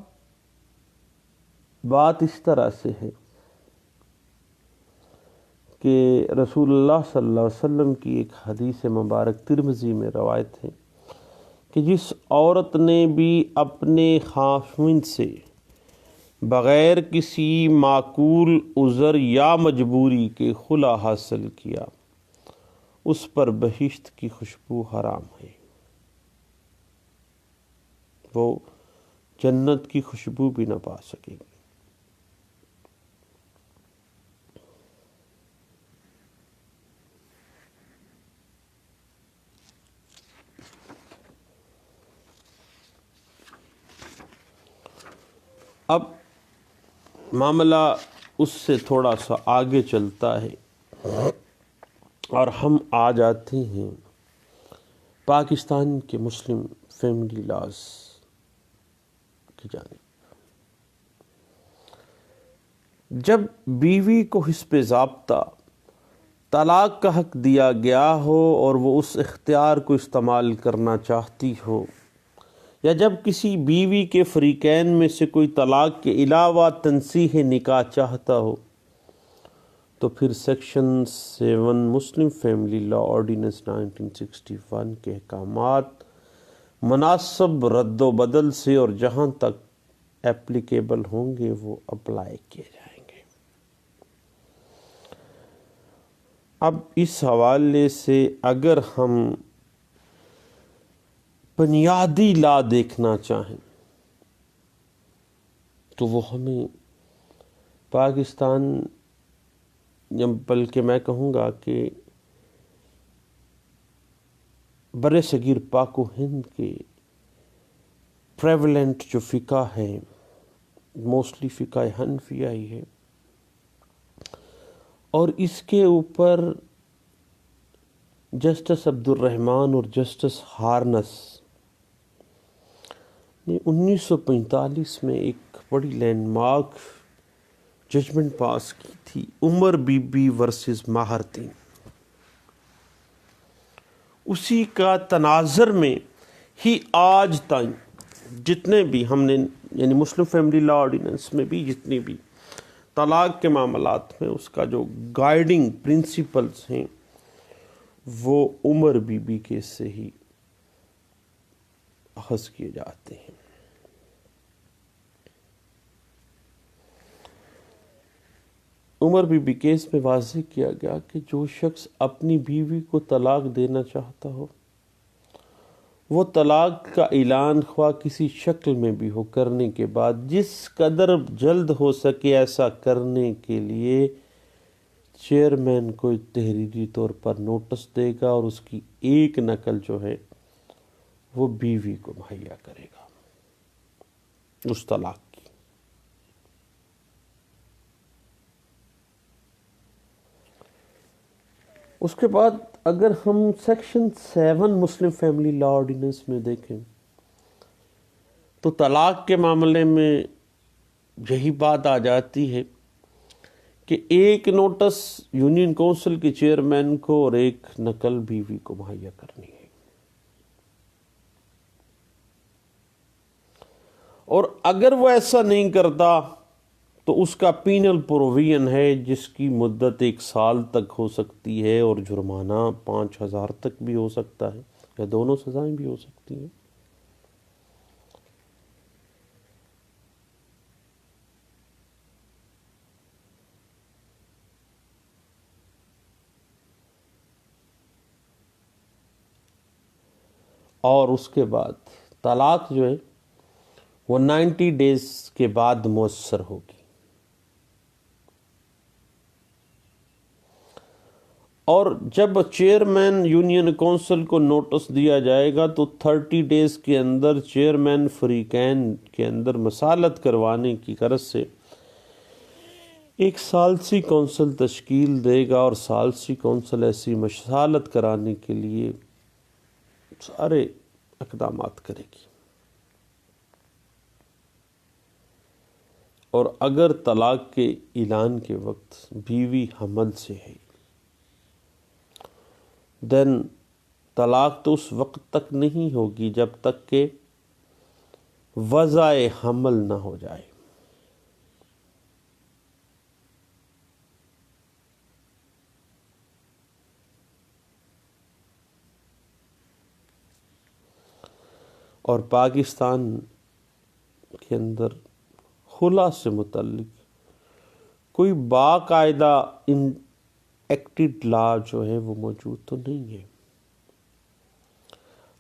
بات اس طرح سے ہے کہ رسول اللہ صلی اللہ علیہ وسلم کی ایک حدیث مبارک ترمذی میں روایت ہے کہ جس عورت نے بھی اپنے خاوند سے بغیر کسی معقول عذر یا مجبوری کے خلا حاصل کیا اس پر بہشت کی خوشبو حرام ہے، وہ جنت کی خوشبو بھی نہ پا سکے گی۔ اب معاملہ اس سے تھوڑا سا آگے چلتا ہے اور ہم آ جاتے ہیں پاکستان کے مسلم فیملی لاز کی جانب۔ جب بیوی کو حسب ضابطہ طلاق کا حق دیا گیا ہو اور وہ اس اختیار کو استعمال کرنا چاہتی ہو یا جب کسی بیوی کے فریقین میں سے کوئی طلاق کے علاوہ تنسیح نکاح چاہتا ہو تو پھر سیکشن 7 مسلم فیملی لا آرڈیننس 1961 کے احکامات مناسب رد و بدل سے اور جہاں تک اپلیکیبل ہوں گے وہ اپلائی کیے جائیں گے۔ اب اس حوالے سے اگر ہم بنیادی لا دیکھنا چاہیں تو وہ ہمیں پاکستان، بلکہ میں کہوں گا کہ بر صغیر پاک و ہند کے پریولنٹ جو فقہ ہے موسٹلی فقہ حنفیہ ہی ہے، اور اس کے اوپر جسٹس عبد الرحمن اور جسٹس ہارنس نے 1945 میں ایک بڑی لینڈ مارک ججمنٹ پاس کی تھی، عمر بی بی ورسز ماہرتین۔ اسی کا تناظر میں ہی آج تک جتنے بھی ہم نے یعنی مسلم فیملی لا آرڈیننس میں بھی جتنی بھی طلاق کے معاملات میں اس کا جو گائیڈنگ پرنسپلز ہیں وہ عمر بی بی کیس سے ہی اخذ کیے جاتے ہیں۔ عمر بی بی کیس میں واضح کیا گیا کہ جو شخص اپنی بیوی کو طلاق دینا چاہتا ہو وہ طلاق کا اعلان خواہ کسی شکل میں بھی ہو کرنے کے بعد جس قدر جلد ہو سکے ایسا کرنے کے لیے چیئرمین کو تحریری طور پر نوٹس دے گا اور اس کی ایک نقل جو ہے وہ بیوی کو مہیا کرے گا اس طلاق کی۔ اس کے بعد اگر ہم سیکشن 7 مسلم فیملی لا آرڈیننس میں دیکھیں تو طلاق کے معاملے میں یہی بات آ جاتی ہے کہ ایک نوٹس یونین کونسل کے چیئرمین کو اور ایک نقل بیوی کو مہیا کرنی ہے، اور اگر وہ ایسا نہیں کرتا تو اس کا پینل پروویژن ہے جس کی مدت 1 سال تک ہو سکتی ہے اور جرمانہ 5,000 تک بھی ہو سکتا ہے یا دونوں سزائیں بھی ہو سکتی ہیں۔ اور اس کے بعد طلاق جو ہے وہ 90 ڈیز کے بعد مؤثر ہوگی، اور جب چیئرمین یونین کونسل کو نوٹس دیا جائے گا تو 30 ڈیز کے اندر چیئرمین فریقین کے اندر مصالحت کروانے کی غرض سے ایک ثالثی کونسل تشکیل دے گا، اور ثالثی کونسل ایسی مصالحت کرانے کے لیے سارے اقدامات کرے گی۔ اور اگر طلاق کے اعلان کے وقت بیوی حمل سے ہے دین طلاق تو اس وقت تک نہیں ہوگی جب تک کہ وضع حمل نہ ہو جائے۔ اور پاکستان کے اندر خلا سے متعلق کوئی باقاعدہ ایکٹڈ لا جو ہے وہ موجود تو نہیں ہے۔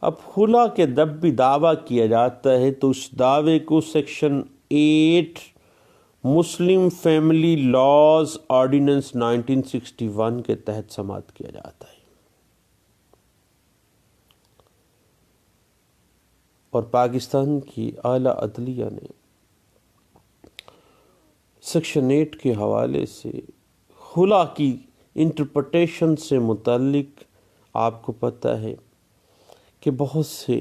اب خلا کے جب بھی دعویٰ کیا جاتا ہے تو اس دعوے کو section 8 Muslim family laws ordinance 1961 کے تحت سماعت کیا جاتا ہے، اور پاکستان کی اعلیٰ عدلیہ نے سیکشن 8 کے حوالے سے خلا کی انٹرپریٹیشن سے متعلق آپ کو پتہ ہے کہ بہت سے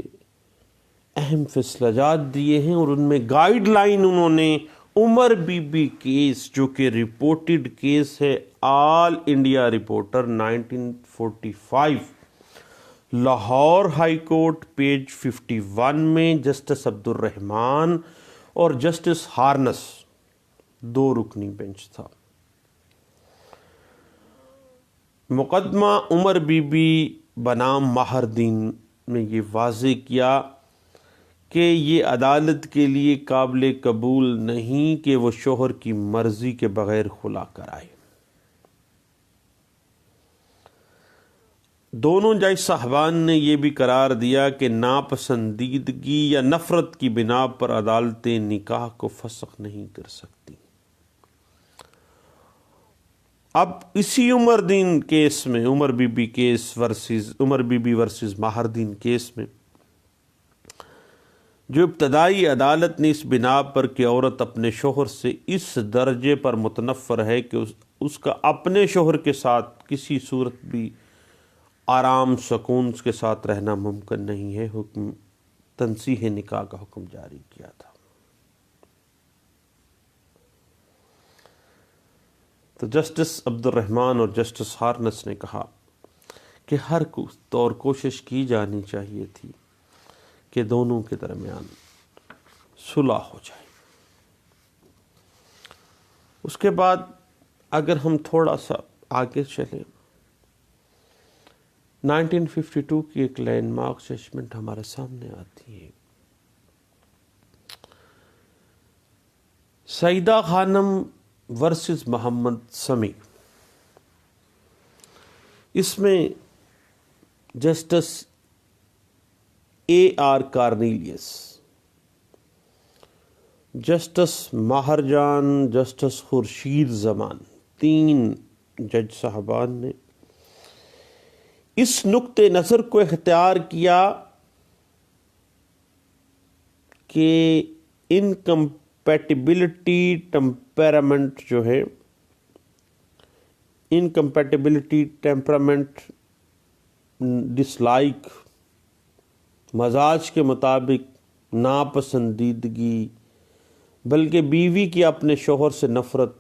اہم فیصلہ جات دیے ہیں، اور ان میں گائیڈ لائن انہوں نے عمر بی بی کیس جو کہ رپورٹڈ کیس ہے all India reporter 1945 Lahore high court page 51 میں جسٹس عبد الرحمان اور جسٹس ہارنس 2 رکنی بینچ تھا۔ مقدمہ عمر بی بی بنام ماہر الدین نے یہ واضح کیا کہ یہ عدالت کے لیے قابل قبول نہیں کہ وہ شوہر کی مرضی کے بغیر خلا کرائے۔ دونوں جج صاحبان نے یہ بھی قرار دیا کہ ناپسندیدگی یا نفرت کی بنا پر عدالتیں نکاح کو فسخ نہیں کر سکتی۔ اب اسی عمر الدین کیس میں، Umar Bibi case versus Umar Bibi versus Mahir Uddin case میں، جو ابتدائی عدالت نے اس بنا پر کہ عورت اپنے شوہر سے اس درجے پر متنفر ہے کہ اس کا اپنے شوہر کے ساتھ کسی صورت بھی آرام سکون کے ساتھ رہنا ممکن نہیں ہے، حکم تنسیح نکاح کا حکم جاری کیا تھا۔ تو جسٹس عبد الرحمان اور جسٹس ہارنس نے کہا کہ ہر طور کوشش کی جانی چاہیے تھی کہ دونوں کے درمیان صلح ہو جائے۔ اس کے بعد اگر ہم تھوڑا سا آگے چلیں، 1952 کی ایک لینڈ مارک ججمنٹ ہمارے سامنے آتی ہے۔ سعیدہ خانم ورسز محمد سمیع، اس میں جسٹس A.R. کارنیلیس، جسٹس ماہر جان، جسٹس خورشید زمان، 3 جج صاحبان نے اس نقطۂ نظر کو اختیار کیا کہ انکمپیٹیبلٹی ٹیمپرامنٹ جو ہے، انکمپیٹیبلٹی ٹیمپرامنٹ ڈس لائک، مزاج کے مطابق ناپسندیدگی، بلکہ بیوی کی اپنے شوہر سے نفرت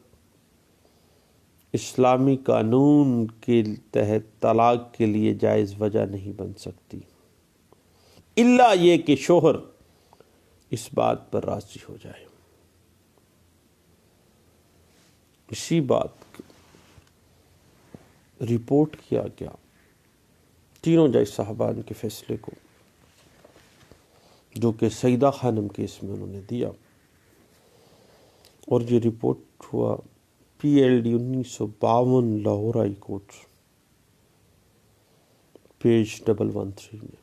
اسلامی قانون کے تحت طلاق کے لیے جائز وجہ نہیں بن سکتی، الا یہ کہ شوہر اس بات پر راضی ہو جائے۔ اسی بات کو رپورٹ کیا گیا تینوں جج صاحبان کے فیصلے کو، جو کہ سعیدہ خانم کیس میں انہوں نے دیا، اور یہ رپورٹ ہوا PLD 1952 Lahore high court page 113 میں۔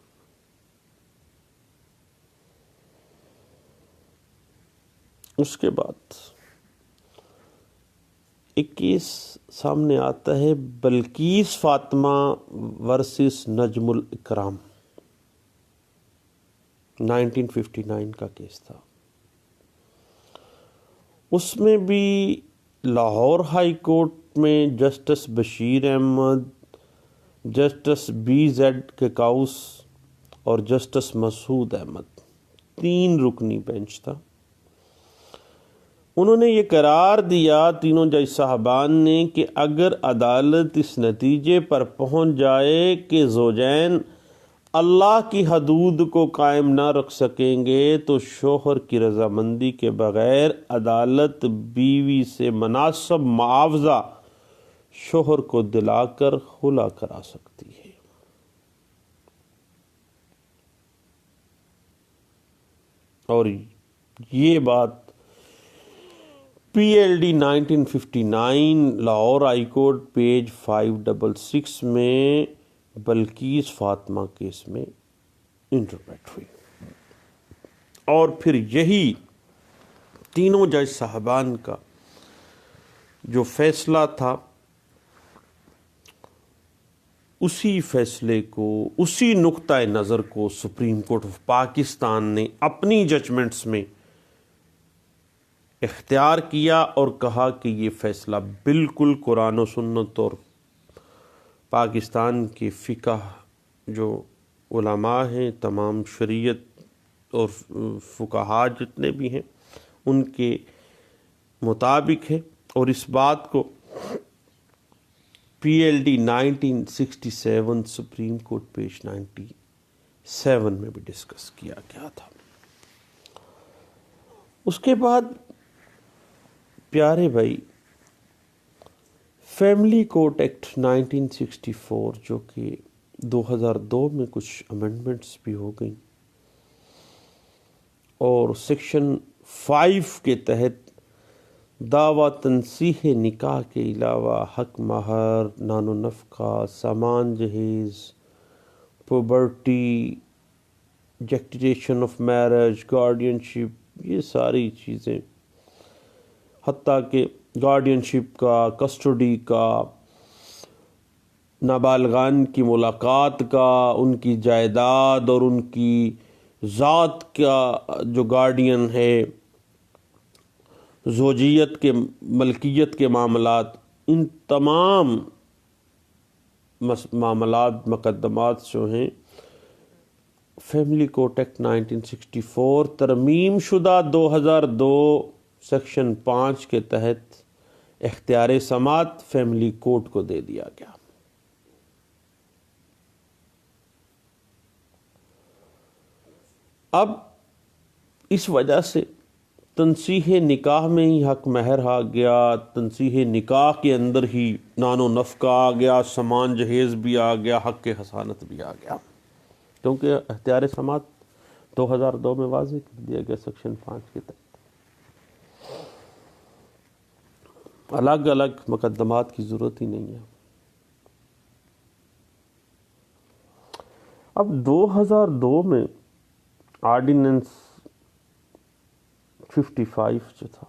اس کے بعد ایک کیس سامنے آتا ہے بلقیس فاطمہ ورسز نجم الاکرام، 1959 کا کیس تھا۔ اس میں بھی لاہور ہائی کورٹ میں justice Bashir Ahmad, justice BZ Kaus اور جسٹس مسعود احمد، 3 رکنی بینچ تھا۔ انہوں نے یہ قرار دیا، تینوں جج صاحبان نے، کہ اگر عدالت اس نتیجے پر پہنچ جائے کہ زوجین اللہ کی حدود کو قائم نہ رکھ سکیں گے تو شوہر کی رضامندی کے بغیر عدالت بیوی سے مناسب معاوضہ شوہر کو دلا کر خلا کرا سکتی ہے۔ اور یہ بات PLD 1959 Lahore high court page 566 میں بلقیس فاطمہ کیس میں انٹرپریٹ ہوئی، اور پھر یہی تینوں جج صاحبان کا جو فیصلہ تھا، اسی فیصلے کو، اسی نقطۂ نظر کو سپریم کورٹ آف پاکستان نے اپنی ججمنٹس میں اختیار کیا اور کہا کہ یہ فیصلہ بالکل قرآن و سنت اور پاکستان کے فقہ جو علماء ہیں، تمام شریعت اور فقہاء جتنے بھی ہیں، ان کے مطابق ہے، اور اس بات کو PLD 1967 سپریم کورٹ پیج 97 میں بھی ڈسکس کیا گیا تھا۔ اس کے بعد پیارے بھائی فیملی کورٹ ایکٹ 1964 جو کہ 2002 میں کچھ امینڈمنٹس بھی ہو گئیں، اور سیکشن 5 کے تحت دعویٰ تنسیح نکاح کے علاوہ حق مہر، نان و نفقہ، سامان جہیز، پوبرٹی، جیکٹیشن آف میرج، گارڈین شپ، یہ ساری چیزیں، حتیٰ کہ گارڈین شپ کا، کسٹڈی کا، نابالغان کی ملاقات کا، ان کی جائیداد اور ان کی ذات کا جو گارڈین ہے، زوجیت کے ملکیت کے معاملات، ان تمام معاملات مقدمات جو ہیں فیملی کورٹ ایکٹ 1964 ترمیم شدہ 2002 سیکشن 5 کے تحت اختیار سماعت فیملی کورٹ کو دے دیا گیا۔ اب اس وجہ سے تنسیح نکاح میں ہی حق مہر آ گیا، تنسیح نکاح کے اندر ہی نان و نفقہ آ گیا، سامان جہیز بھی آ گیا، حق حسانت بھی آ گیا، کیونکہ اختیار سماعت 2002 میں واضح کر دیا گیا سیکشن 5 کے تحت۔ الگ الگ مقدمات کی ضرورت ہی نہیں ہے۔ اب 2002 میں آرڈیننس 55 جو تھا،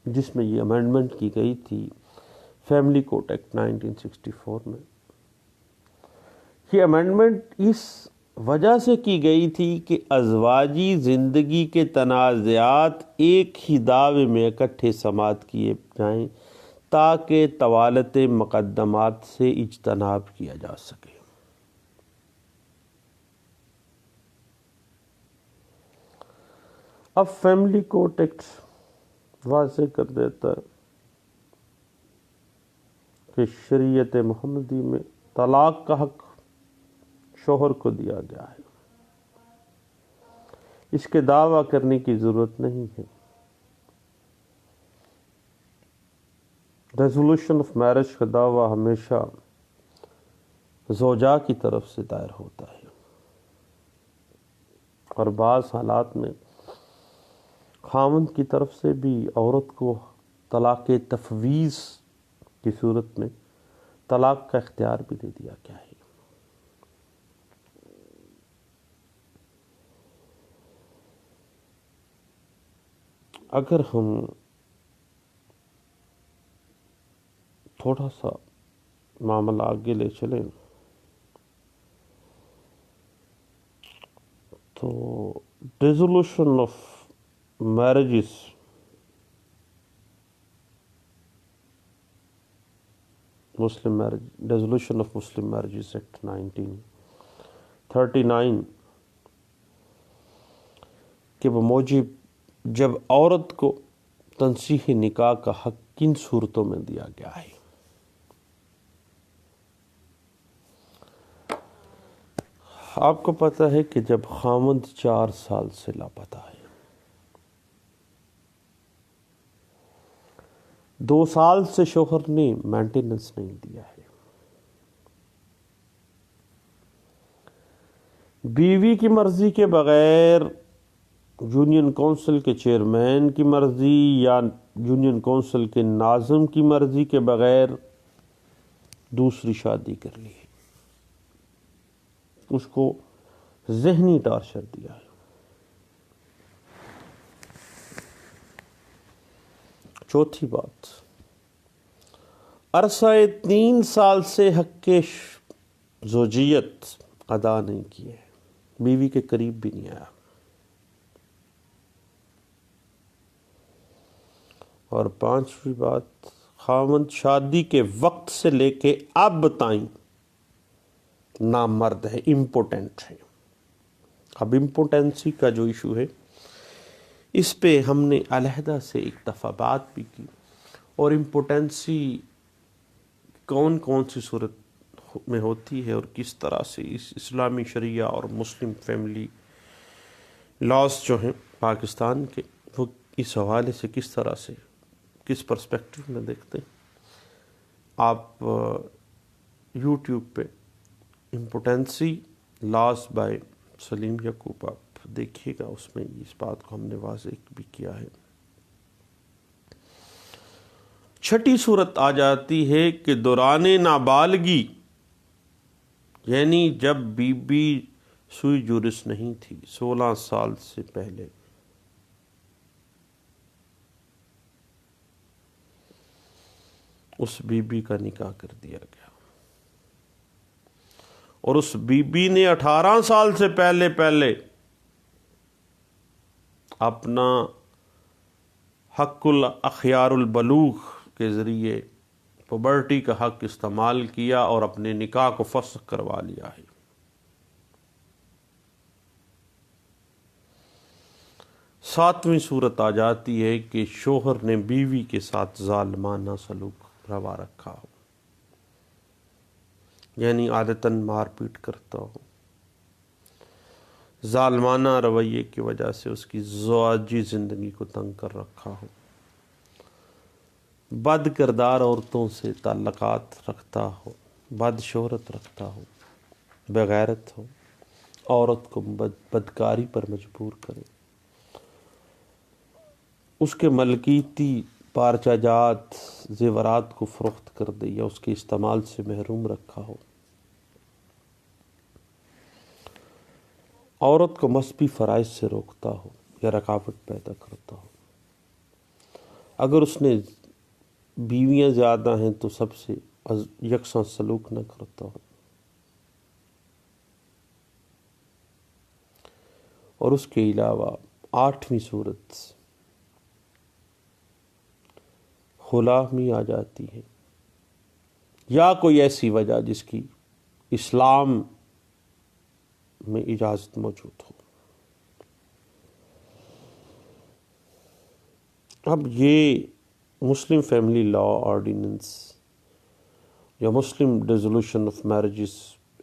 جس میں یہ امینڈمنٹ کی گئی تھی فیملی کورٹ ایکٹ 1964 میں، یہ امینڈمنٹ اس وجہ سے کی گئی تھی کہ ازواجی زندگی کے تنازعات ایک ہی دعوے میں اکٹھے سماعت کیے جائیں تاکہ طوالت مقدمات سے اجتناب کیا جا سکے۔ اب فیملی کورٹ ایکٹ واضح کر دیتا ہے کہ شریعت محمدی میں طلاق کا حق شوہر کو دیا گیا ہے، اس کے دعویٰ کرنے کی ضرورت نہیں ہے۔ ریزولوشن آف میرج کا دعویٰ ہمیشہ زوجہ کی طرف سے دائر ہوتا ہے، اور بعض حالات میں خاوند کی طرف سے بھی عورت کو طلاق تفویض کی صورت میں طلاق کا اختیار بھی دے دیا گیا ہے۔ اگر ہم تھوڑا سا معاملہ آگے لے چلیں تو resolution of marriages resolution of Muslim marriages act 1939 کے بموجب جب عورت کو تنسیح نکاح کا حق کن صورتوں میں دیا گیا ہے؟ آپ کو پتہ ہے کہ جب خاوند 4 سال سے لاپتہ ہے، 2 سال سے شوہر نے مینٹیننس نہیں دیا ہے، بیوی کی مرضی کے بغیر یونین کونسل کے چیئرمین کی مرضی یا یونین کونسل کے ناظم کی مرضی کے بغیر دوسری شادی کر لی ہے، اس کو ذہنی ٹارچر دیا ہے۔ چوتھی بات، عرصہ 3 سال سے حق کے زوجیت ادا نہیں کیے، بیوی کے قریب بھی نہیں آیا۔ اور 5ویں بات، خاوند شادی کے وقت سے لے کے اب تائیں نامرد ہے، امپوٹنٹ ہے۔ اب امپوٹنسی کا جو ایشو ہے، اس پہ ہم نے علیحدہ سے ایک دفعہ بات بھی کی، اور امپوٹنسی کون کون سی صورت میں ہوتی ہے اور کس طرح سے اس اسلامی شریعہ اور مسلم فیملی لاز جو ہیں پاکستان کے وہ اس حوالے سے کس طرح سے کس پرسپیکٹو میں دیکھتے ہیں. آپ یوٹیوب پہ امپوٹنسی لاز بائی سلیم یعقوب آپ دیکھیے گا، اس میں اس بات کو ہم نے واضح بھی کیا ہے. چھٹی صورت آ جاتی ہے کہ دوران نابالغی، یعنی جب بی بی سوئی جورس نہیں تھی 16 سال سے پہلے، اس بی بی کا نکاح کر دیا گیا اور اس بی بی نے 18 سال سے پہلے اپنا حق الاخیار البلوغ کے ذریعے پبرٹی کا حق استعمال کیا اور اپنے نکاح کو فسخ کروا لیا ہے. ساتویں صورت آ جاتی ہے کہ شوہر نے بیوی کے ساتھ ظالمانہ سلوک روا رکھا ہو، یعنی عادتاً مار پیٹ کرتا ہو، ظالمانہ رویے کی وجہ سے اس کی زواجی زندگی کو تنگ کر رکھا ہو، بد کردار عورتوں سے تعلقات رکھتا ہو، بد شہرت رکھتا ہو، بغیرت ہو، عورت کو بدکاری پر مجبور کرے، اس کے ملکیتی پارچہ جات زیورات کو فروخت کر دے یا اس کے استعمال سے محروم رکھا ہو، عورت کو مذہبی فرائض سے روکتا ہو یا رکاوٹ پیدا کرتا ہو. اگر اس نے بیویاں زیادہ ہیں تو سب سے یکساں سلوک نہ کرتا ہو، اور اس کے علاوہ 8ویں صورت خلا میں آ جاتی ہے، یا کوئی ایسی وجہ جس کی اسلام میں اجازت موجود ہو. اب یہ مسلم فیملی لا آرڈیننس یا مسلم ریزولوشن آف میرجز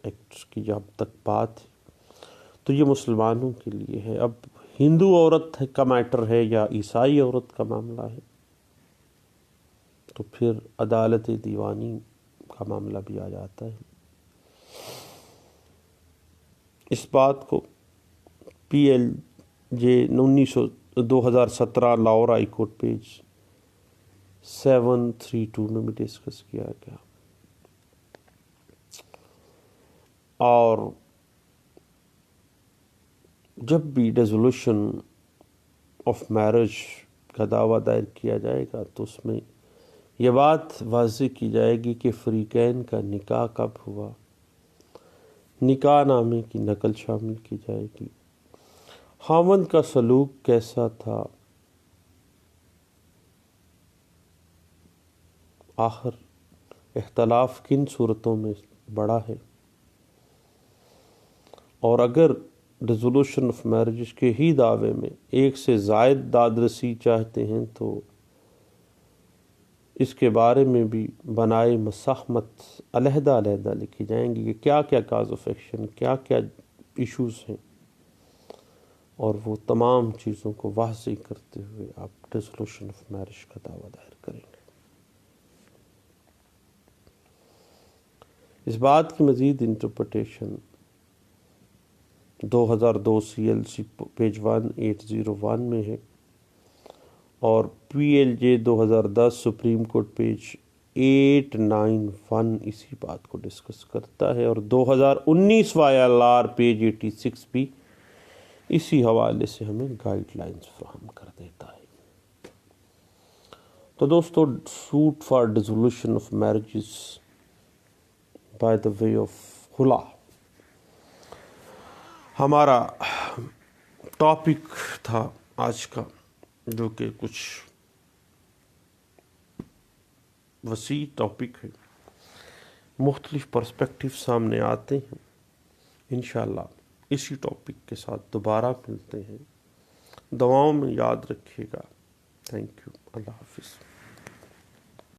ایکٹ کی جب تک بات ہے تو یہ مسلمانوں کے لیے ہے. اب ہندو عورت کا میٹر ہے یا عیسائی عورت کا معاملہ ہے تو پھر عدالت دیوانی کا معاملہ بھی آ جاتا ہے. اس بات کو پی ایل جے 2017 لاہور ہائی کورٹ پیج 732 میں بھی ڈسکس کیا گیا. اور جب بھی ریزولوشن آف میرج کا دعویٰ دائر کیا جائے گا تو اس میں یہ بات واضح کی جائے گی کہ فریقین کا نکاح کب ہوا، نکاح نامے کی نقل شامل کی جائے گی، خاوند کا سلوک کیسا تھا، آخر اختلاف کن صورتوں میں بڑا ہے، اور اگر ریزولوشن آف میرج کے ہی دعوے میں ایک سے زائد دادرسی چاہتے ہیں تو اس کے بارے میں بھی بنائے مساہمت علیحدہ لکھی جائیں گی کہ کیا کیا کاز آف ایکشن، کیا کیا ایشوز ہیں، اور وہ تمام چیزوں کو واضح کرتے ہوئے آپ ریزولوشن آف میرج کا دعویٰ دائر کریں گے. اس بات کی مزید انٹرپریٹیشن 2002 CLC پیج 1801 میں ہے، اور پی ایل جے 2010 سپریم کورٹ پیج 891 اسی بات کو ڈسکس کرتا ہے، اور 2019 YLR پیج 86 بھی اسی حوالے سے ہمیں گائیڈ لائنز فراہم کر دیتا ہے. تو دوستو، suit for dissolution of marriages by the way of خلا ہمارا ٹاپک تھا آج کا، جو کہ کچھ وسیع ٹاپک ہے، مختلف پرسپیکٹیو سامنے آتے ہیں. انشاءاللہ اسی ٹاپک کے ساتھ دوبارہ ملتے ہیں. دعاؤں میں یاد رکھیے گا. Thank you. اللہ حافظ.